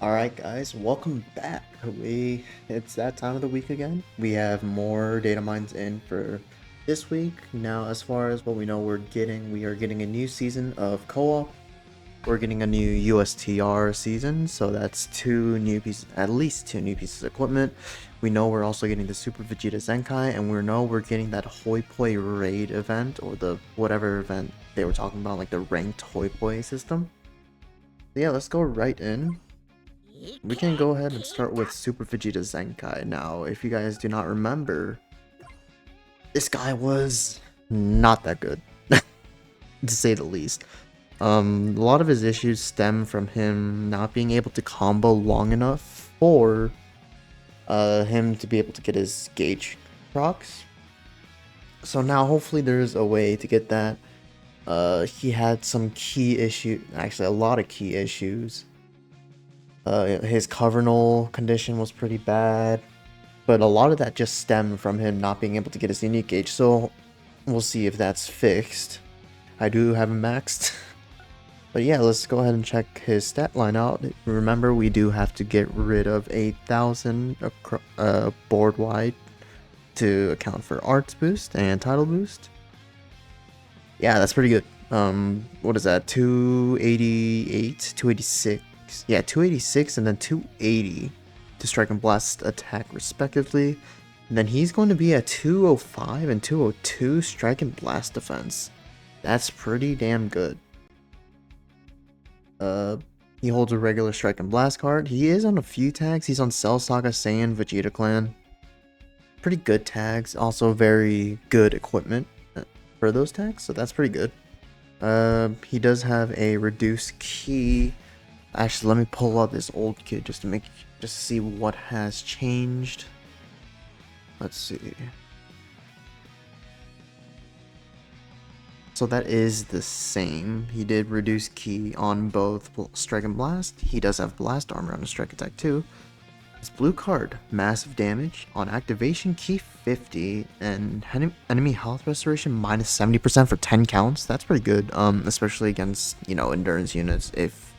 Alright guys, welcome back. It's that time of the week again. We have more data mines in for this week. Now, as far as what we know we are getting a new season of co-op. We're getting a new USTR season, so that's at least two new pieces of equipment. We know we're also getting the Super Vegeta Zenkai, and we know we're getting that Hoi Poi raid event, or the whatever event they were talking about, like the ranked Hoi Poi system. So yeah, let's go right in. We can go ahead and start with Super Vegeta Zenkai. Now, if you guys do not remember, this guy was not that good, to say the least. A lot of his issues stem from him not being able to combo long enough for him to be able to get his gauge procs. So now hopefully there's a way to get that. He had some key issue, actually a lot of key issues. His Cavernal condition was pretty bad, but a lot of that just stemmed from him not being able to get his unique gauge, so we'll see if that's fixed. I do have him maxed. But yeah, let's go ahead and check his stat line out. Remember, we do have to get rid of 8,000 board wide to account for arts boost and title boost. Yeah, that's pretty good. What is that? 288, 286. Yeah, 286 and then 280 to strike and blast attack respectively. And then he's going to be at 205 and 202 strike and blast defense. That's pretty damn good. He holds a regular strike and blast card. He is on a few tags. He's on Cell Saga, Saiyan, Vegeta Clan. Pretty good tags. Also very good equipment for those tags, so that's pretty good. He does have a reduced key. Actually, let me pull out this old kit just to see what has changed. Let's see. So that is the same. He did reduce key on both strike and blast. He does have blast armor on his strike attack too. His blue card, massive damage on activation, key 50, and enemy health restoration minus 70% for 10 counts. That's pretty good, especially against, endurance units. If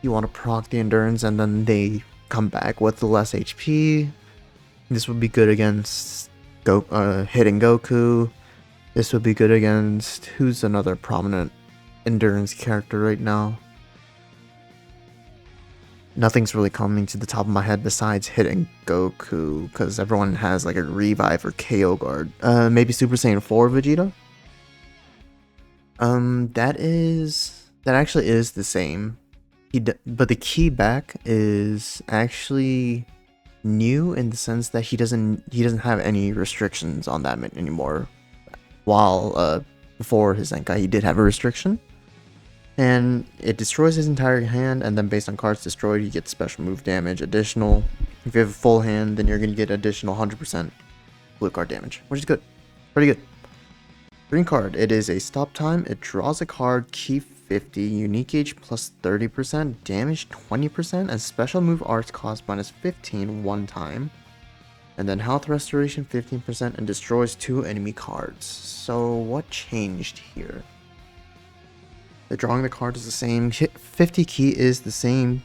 you want to proc the endurance and then they come back with the less HP, this would be good against hitting Goku. This would be good against, who's another prominent endurance character right now? Nothing's really coming to the top of my head besides hitting Goku, because everyone has like a revive or KO guard. Maybe Super Saiyan 4 Vegeta? That actually is the same. But the key back is actually new in the sense that he doesn't have any restrictions on that anymore. While before his Zenkai he did have a restriction, and it destroys his entire hand, and then based on cards destroyed you get special move damage additional. If you have a full hand, then you're gonna get additional 100% blue card damage, which is good, pretty good. Green card, it is a stop time. It draws a card, key 50, unique gauge plus 30%, damage 20%, and special move arts cost minus 15 one time. And then health restoration 15% and destroys 2 enemy cards. So what changed here? The drawing the card is the same. 50 key is the same.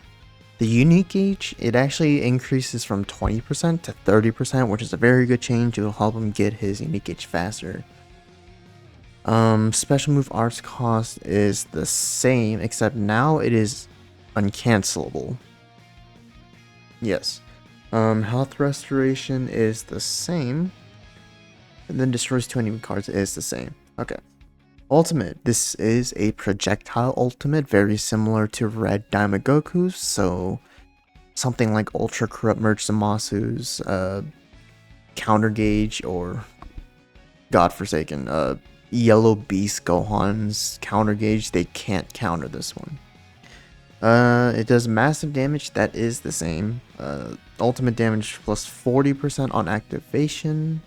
The unique gauge, it actually increases from 20% to 30%, which is a very good change. It will help him get his unique gauge faster. Special move arts cost is the same, except now it is uncancelable. Yes. Health restoration is the same, and then destroys 2 enemy cards is the same. Okay. Ultimate. This is a projectile ultimate, very similar to Red Diamond Goku's, so something like Ultra Corrupt Merge Zamasu's, Counter Gauge, or Godforsaken, Yellow Beast Gohan's Counter Gauge. They can't counter this one. It does massive damage, that is the same. Ultimate damage plus 40% on activation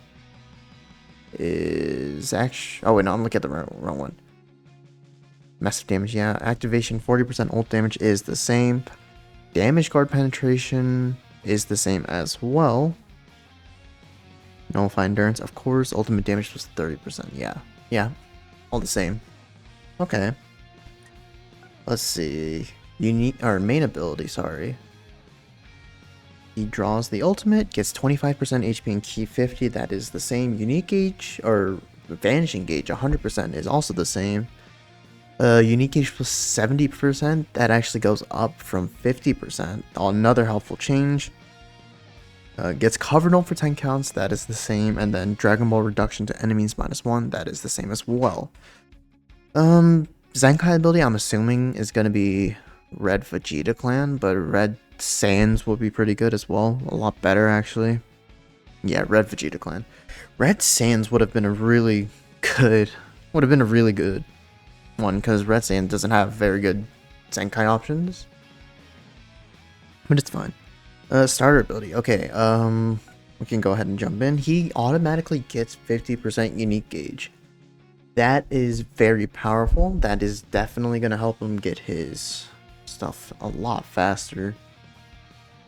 is actually... Oh wait, no, I'm looking at the wrong one. Massive damage, yeah. Activation 40%, ult damage is the same. Damage card penetration is the same as well. Nullify endurance, of course. Ultimate damage plus 30%, yeah. All the same. Okay. Let's see. Unique or main ability, sorry. He draws the ultimate, gets 25% HP and ki 50. That is the same. Unique gauge or vanishing gauge 100% is also the same. Unique gauge plus 70%, that actually goes up from 50%. Another helpful change. Gets cover null for 10 counts, that is the same. And then Dragon Ball reduction to enemies -1, that is the same as well. Zenkai ability, I'm assuming, is going to be Red Vegeta clan, but Red Saiyans will be pretty good as well. A lot better, actually. Yeah, Red Vegeta clan. Red Saiyans would have been a really good one, because Red Saiyan doesn't have very good Zenkai options. But it's fine. Starter ability. Okay, we can go ahead and jump in. He automatically gets 50% unique gauge. That is very powerful. That is definitely going to help him get his stuff a lot faster.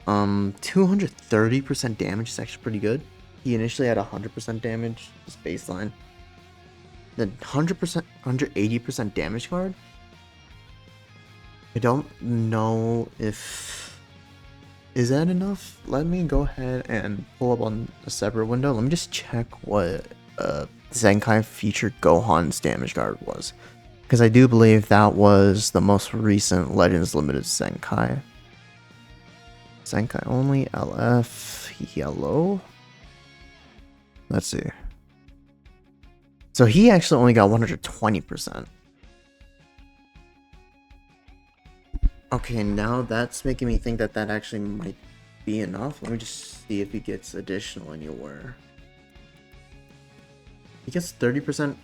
230% damage is actually pretty good. He initially had 100% damage, just baseline. The 180% damage card. I don't know if... Is that enough? Let me go ahead and pull up on a separate window. Let me just check what Zenkai featured Gohan's damage card was. Because I do believe that was the most recent Legends Limited Zenkai. Zenkai only, LF, yellow. Let's see. So he actually only got 120%. Okay, now that's making me think that that actually might be enough. Let me just see if he gets additional anywhere. He gets 30%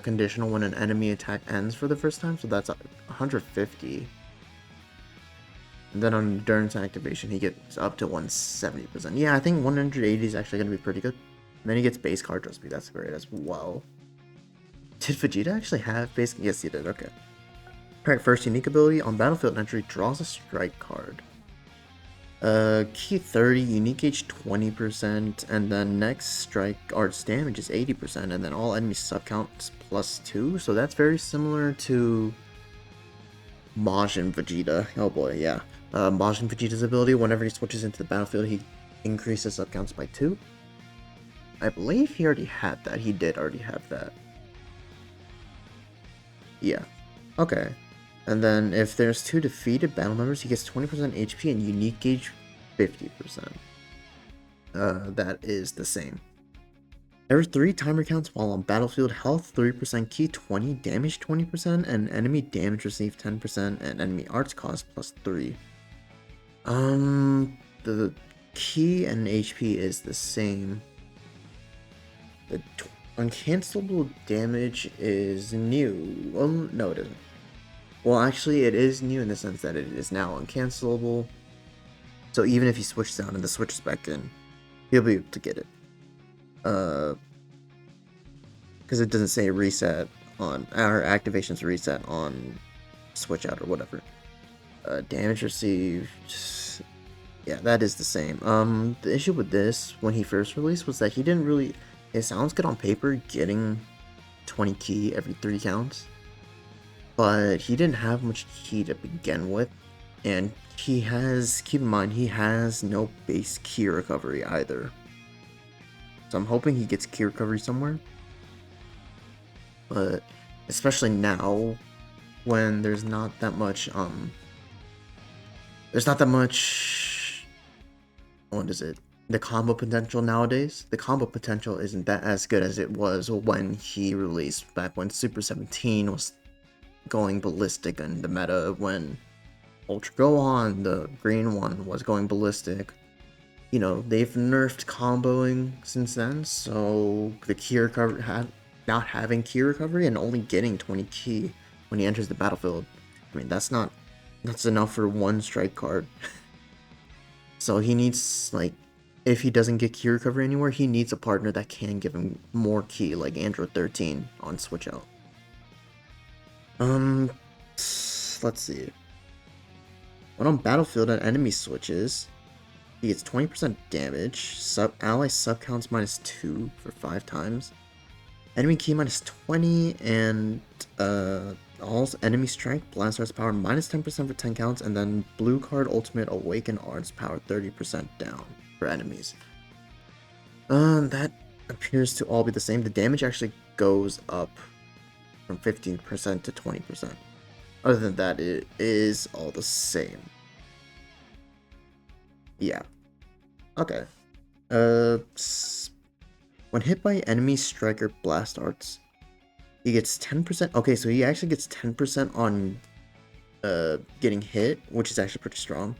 conditional when an enemy attack ends for the first time, so that's 150. And then on Endurance activation, he gets up to 170%. Yeah, I think 180 is actually going to be pretty good. And then he gets base card draw speed. That's great as well. Did Vegeta actually have base? Yes, he did. Okay. Alright, first unique ability. On battlefield entry, draws a strike card. Key 30, unique gauge 20%, and then next strike arts damage is 80%, and then all enemy subcounts +2. So that's very similar to Majin Vegeta. Oh boy, yeah. Majin Vegeta's ability, whenever he switches into the battlefield, he increases subcounts by 2. I believe he already had that. He did already have that. Yeah. Okay. And then if there's 2 defeated battle members, he gets 20% HP and unique gauge 50%. That is the same. Every 3 timer counts while on battlefield, health 3%, ki 20, damage 20%, and enemy damage received 10%, and enemy arts cost +3. The ki and HP is the same. The uncancelable damage is new. Well, no, it isn't. Well, actually, it is new in the sense that it is now uncancelable. So even if he switches out and the switches back in, he'll be able to get it. Because it doesn't say reset on our activations reset on switch out or whatever. Damage received. Yeah, that is the same. The issue with this when he first released was that he didn't really. It sounds good on paper, getting 20 ki every 3 counts. But he didn't have much ki to begin with, and he has, keep in mind, he has no base ki recovery either. So I'm hoping he gets ki recovery somewhere. But especially now, when there's not that much, what is it? The combo potential nowadays. The combo potential isn't that as good as it was when he released, back when Super 17 was going ballistic in the meta, when Ultra Gohan, the green one, was going ballistic. You know, they've nerfed comboing since then, so the ki recovery, not having ki recovery and only getting 20 ki when he enters the battlefield, I mean, that's enough for 1 strike card. So he needs, like, if he doesn't get ki recovery anywhere, he needs a partner that can give him more ki, like Android 13 on switch out. Let's see. When on battlefield, an enemy switches, he gets 20% damage, ally subcounts -2 for 5 times, enemy ki -20, and all enemy strength, blast arts power minus 10% for 10 counts, and then blue card ultimate awaken arts power 30% down for enemies. That appears to all be the same. The damage actually goes up from 15% to 20%. Other than that, it is all the same. Yeah. Okay. When hit by enemy striker blast arts, he gets 10%. Okay, so he actually gets 10% on getting hit, which is actually pretty strong.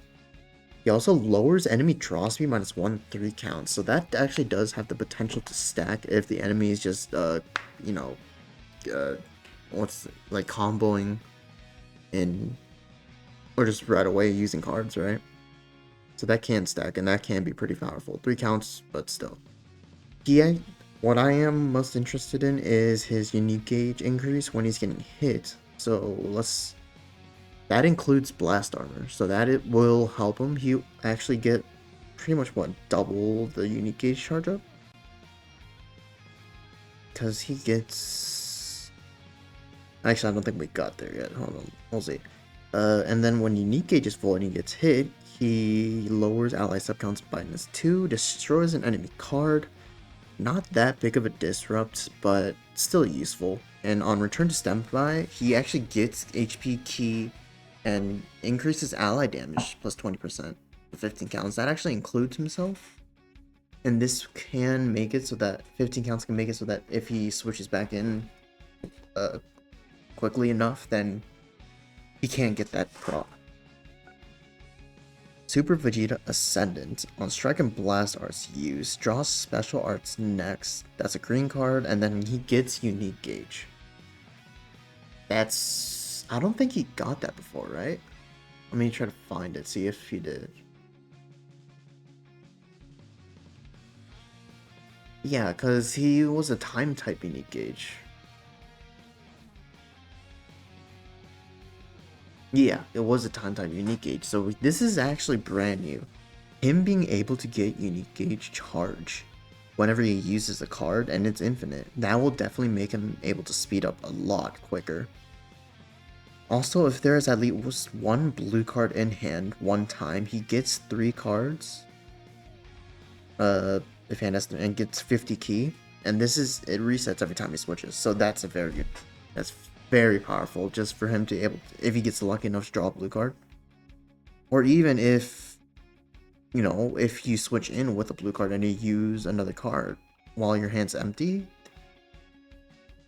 He also lowers enemy draw speed minus 1 3 counts, so that actually does have the potential to stack if the enemy is just you know, what's like comboing in, or just right away using cards, right? So that can stack, and that can be pretty powerful. 3 counts, but still. What I am most interested in is his unique gauge increase when he's getting hit. So that includes blast armor, so that it will help him. He actually get pretty much double the unique gauge charge up, because he gets. Actually, I don't think we got there yet. Hold on, we'll see. And then when unique gauge is full and he gets hit, he lowers ally subcounts by -2, destroys an enemy card. Not that big of a disrupt, but still useful. And on return to standby, he actually gets HP key and increases ally damage plus 20% for 15 counts. That actually includes himself. And this can make it so that 15 counts can make it so that if he switches back in quickly enough, then he can't get that proc. Super Vegeta Ascendant. On Strike and Blast arts used, draws special arts next. That's a green card, and then he gets unique gauge. That's... I don't think he got that before, right? Let me try to find it, see if he did. Yeah, because he was a time type unique gauge. Yeah, it was a time type unique gauge, so this is actually brand new. Him being able to get unique gauge charge whenever he uses a card, and it's infinite, that will definitely make him able to speed up a lot quicker. Also, if there is at least one blue card in hand one time, he gets 3 cards. If hand has and gets 50 key, and it resets every time he switches. So that's very powerful just for him to if he gets lucky enough to draw a blue card, or even if if you switch in with a blue card and you use another card while your hand's empty.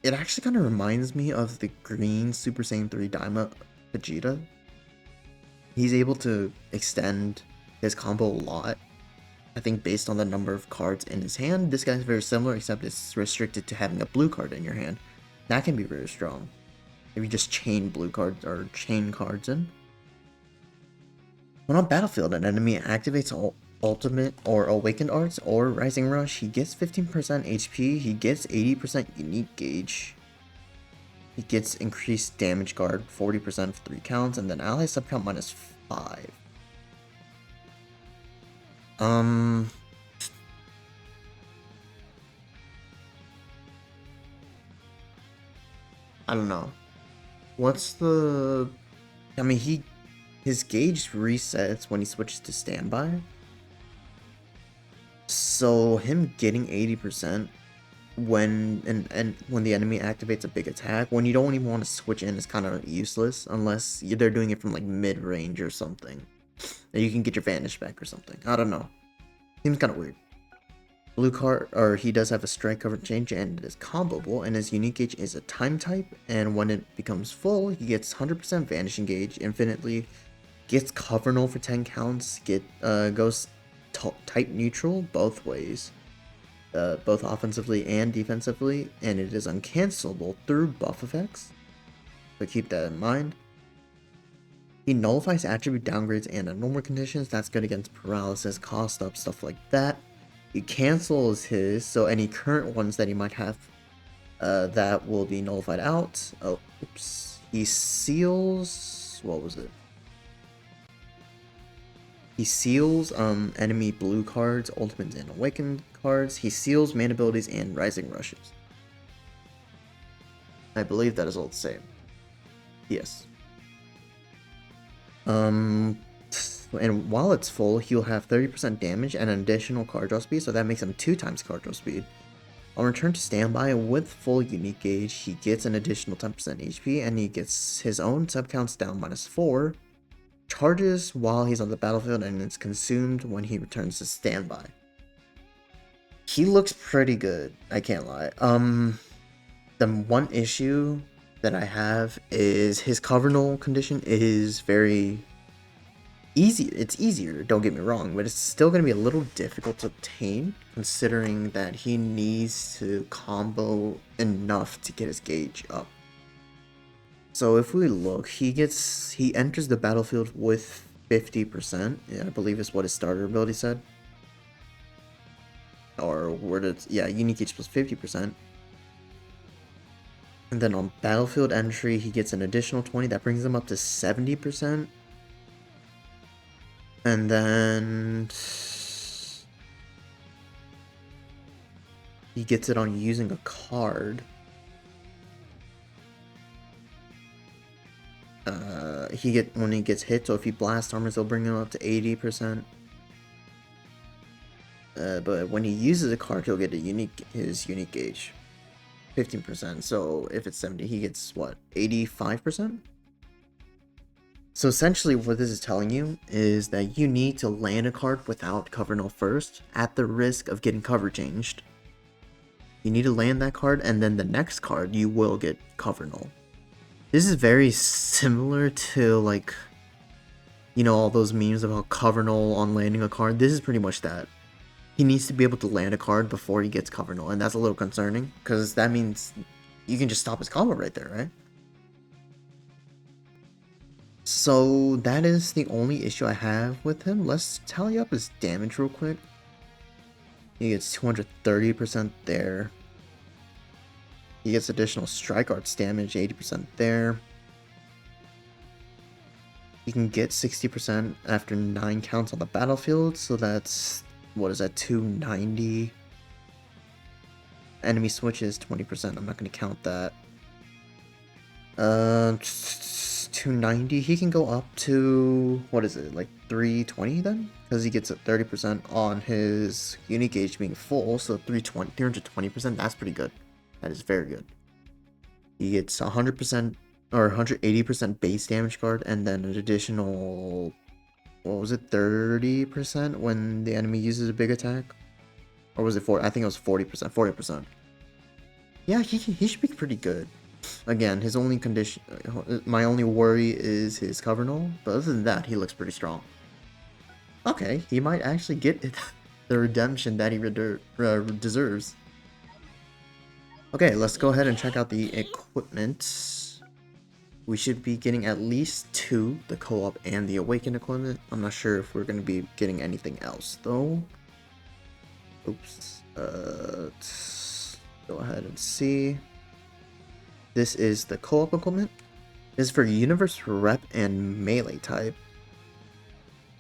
It actually kind of reminds me of the green Super Saiyan 3 Daima Vegeta. He's able to extend his combo a lot. I think based on the number of cards in his hand, this guy's very similar, except it's restricted to having a blue card in your hand. That can be very strong if you just chain blue cards or chain cards in. When on battlefield, an enemy activates ultimate or awakened arts or rising rush, he gets 15% HP, he gets 80% unique gauge, he gets increased damage guard 40% for 3 counts, and then ally subcount -5. I don't know. What's the... I mean, his gauge resets when he switches to standby. So him getting 80% when when the enemy activates a big attack, when you don't even want to switch in, is kind of useless unless they're doing it from like mid-range or something. And you can get your vanish back or something. I don't know. Seems kind of weird. Blue card, or he does have a strike cover change, and it is comboable, and his unique gauge is a time type, and when it becomes full, he gets 100% vanishing gauge infinitely, gets cover null for 10 counts, goes type neutral both ways, both offensively and defensively, and it is uncancelable through buff effects, so keep that in mind. He nullifies attribute downgrades and abnormal conditions. That's good against paralysis, cost up, stuff like that. He cancels his, so any current ones that he might have, that will be nullified out. Oh, oops. He seals... what was it? He seals enemy blue cards, ultimates, and awakened cards. He seals main abilities and rising rushes. I believe that is all the same. Yes. And while it's full, he'll have 30% damage and an additional card draw speed, so that makes him 2 times card draw speed. On return to standby with full unique gauge, he gets an additional 10% HP, and he gets his own sub counts down -4, charges while he's on the battlefield, and it's consumed when he returns to standby. He looks pretty good, I can't lie. The one issue that I have is his cover null condition is very easy. It's easier, don't get me wrong, but it's still going to be a little difficult to obtain, considering that he needs to combo enough to get his gauge up. So if we look, he enters the battlefield with 50%, yeah, I believe is what his starter ability said. Or unique gauge plus 50%. And then on battlefield entry, he gets an additional 20, that brings him up to 70%. And then he gets it on using a card. When he gets hit, so if he blast armors, they'll bring him up to 80%. But when he uses a card, he'll get his unique gauge 15%. So if it's 70, he gets what, 85%? So essentially what this is telling you is that you need to land a card without cover null first, at the risk of getting cover changed. You need to land that card, and then the next card you will get cover null. This is very similar to, like, you know, all those memes about cover null on landing a card. This is pretty much that. He needs to be able to land a card before he gets cover null, and that's a little concerning, because that means you can just stop his combo right there, right? So that is the only issue I have with him. Let's tally up his damage real quick. He gets 230% there. He gets additional strike arts damage, 80% there. He can get 60% after 9 counts on the battlefield, so that's, what is that, 290? Enemy switches, 20%, I'm not going to count that. 290, he can go up to, what is it, like 320 then? Because he gets a 30% on his unique gauge being full, so 320%, that's pretty good. That is very good. He gets 100% or 180% base damage card, and then an additional, what was it, 30% when the enemy uses a big attack? Or was it 40? I think it was 40%, 40%. Yeah, he should be pretty good. Again, his only condition, my only worry is his cover null, but other than that, he looks pretty strong. Okay, he might actually get the redemption that he deserves. Okay, let's go ahead and check out the equipment. We should be getting at least 2, the co-op and the awakened equipment. I'm not sure if we're going to be getting anything else, though. Oops. Let's go ahead and see. This is the co-op equipment. This is for Universe Rep and Melee type.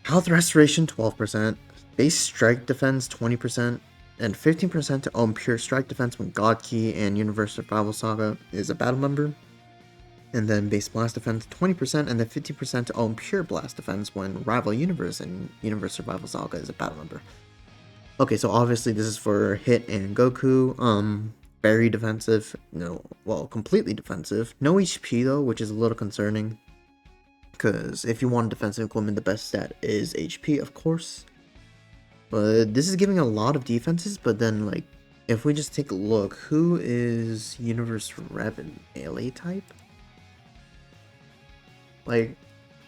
Health Restoration 12%, Base Strike Defense 20%, and 15% to own Pure Strike Defense when God Key and Universe Survival Saga is a battle member. And then Base Blast Defense 20%, and then 15% to own Pure Blast Defense when Rival Universe and Universe Survival Saga is a battle member. Okay, so obviously this is for Hit and Goku. Very defensive, completely defensive. No HP though, which is a little concerning, because if you want defensive equipment, the best stat is HP, of course. But this is giving a lot of defenses, but then, like, if we just take a look, who is Universe Rep and Melee type? Like,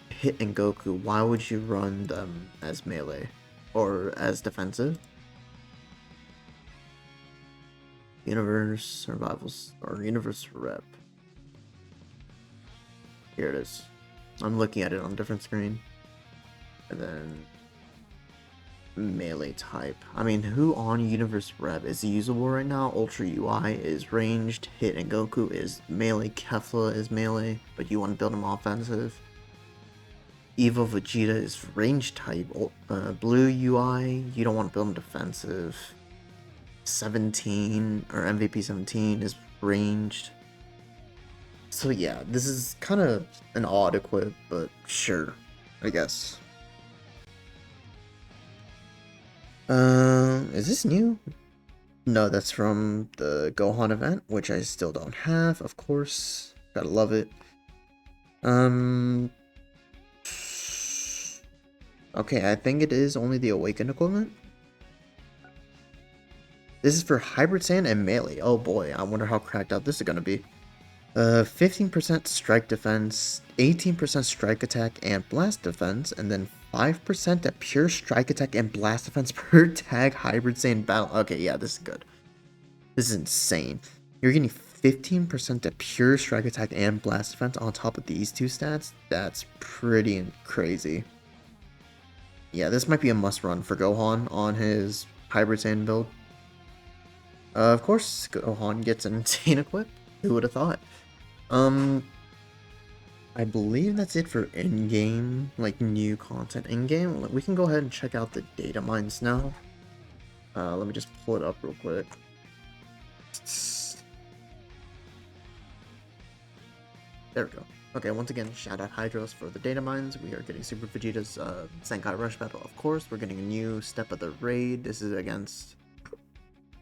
Hit and Goku, why would you run them as melee? Or as defensive? Universe Survivals, or Universe Rep. Here it is. I'm looking at it on a different screen. And then melee type. I mean, who on Universe Rep is usable right now? Ultra UI is ranged, Hit and Goku is melee, Kefla is melee, but you want to build him offensive. Evo Vegeta is range type. Blue UI, you don't want to build him defensive. 17 or MVP 17 is ranged. So yeah, this is kind of an odd equip, but sure, I guess. Is this new? No, that's from the Gohan event, which I still don't have, of course. Gotta love it. Okay, I think it is only the Awakened equivalent. This is for Hybrid Saiyan and Melee. Oh boy, I wonder how cracked out this is gonna be. 15% strike defense, 18% strike attack and blast defense, and then 5% at pure strike attack and blast defense per tag Hybrid Saiyan battle. Okay, yeah, this is good. This is insane. You're getting 15% at pure strike attack and blast defense on top of these two stats. That's pretty crazy. Yeah, this might be a must run for Gohan on his Hybrid Saiyan build. Of course, Gohan gets an insane equip. Who would have thought? I believe that's it for in-game, like new content in-game. We can go ahead and check out the data mines now. Let me just pull it up real quick. There we go. Okay, once again, shout out Hydros for the data mines. We are getting Super Vegeta's Senkai Rush Battle, of course. We're getting a new Step of the Raid. This is against...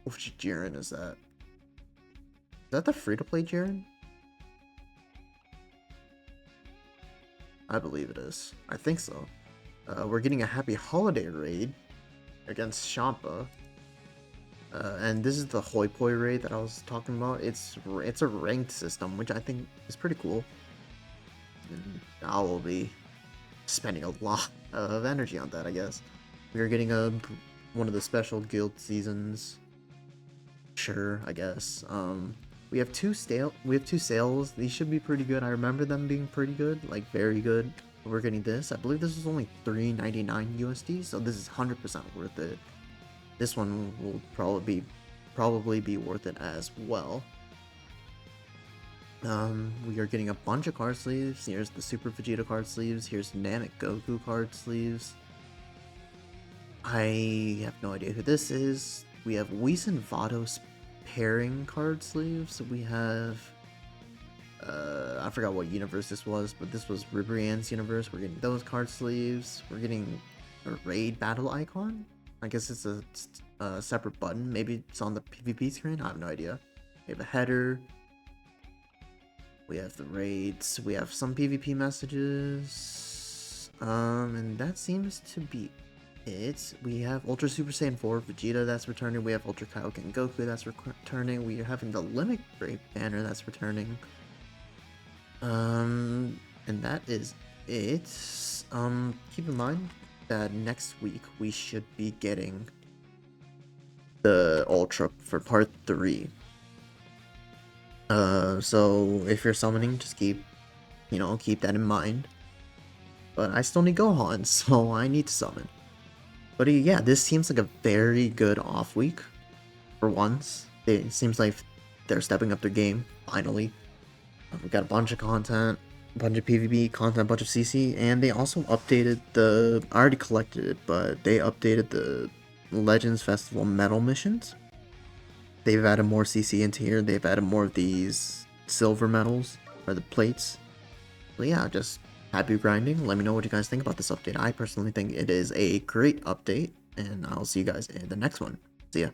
Which Jiren is that? Is that the free-to-play Jiren? I believe it is. I think so. We're getting a Happy Holiday raid against Champa. And this is the Hoi Poi raid that I was talking about. It's a ranked system, which I think is pretty cool. And I will be spending a lot of energy on that, I guess. We are getting one of the special guild seasons. Sure, I guess. We have two sales. These should be pretty good. I remember them being pretty good, like very good. We're getting this. I believe this was only $3.99 USD, so this is 100% worth it. This one will probably be worth it as well. We are getting a bunch of card sleeves. Here's the Super Vegeta card sleeves. Here's Namek Goku card sleeves. I have no idea who this is. We have Whis and Vados pairing card sleeves. We have I forgot what universe this was, but this was Ribrianne's universe. We're getting those card sleeves. We're getting a raid battle icon. I guess it's a separate button. Maybe it's on the PvP screen. I have no idea. We have a header. We have the raids. We have some PvP messages. And that seems to be it. We have Ultra Super Saiyan 4 Vegeta that's returning. We have Ultra Kaioken Goku that's returning. We are having the Limit Break banner that's returning. And that is it. Keep in mind that next week we should be getting the Ultra for part 3. So if you're summoning, just keep that in mind. But I still need Gohan, so I need to summon. But yeah, this seems like a very good off week for once. It seems like they're stepping up their game, finally. We got a bunch of content, a bunch of PvP content, a bunch of CC, and they also updated I already collected it, but they updated the Legends Festival medal missions. They've added more CC into here. They've added more of these silver medals, or the plates. So yeah, just happy grinding. Let me know what you guys think about this update. I personally think it is a great update, and I'll see you guys in the next one. See ya.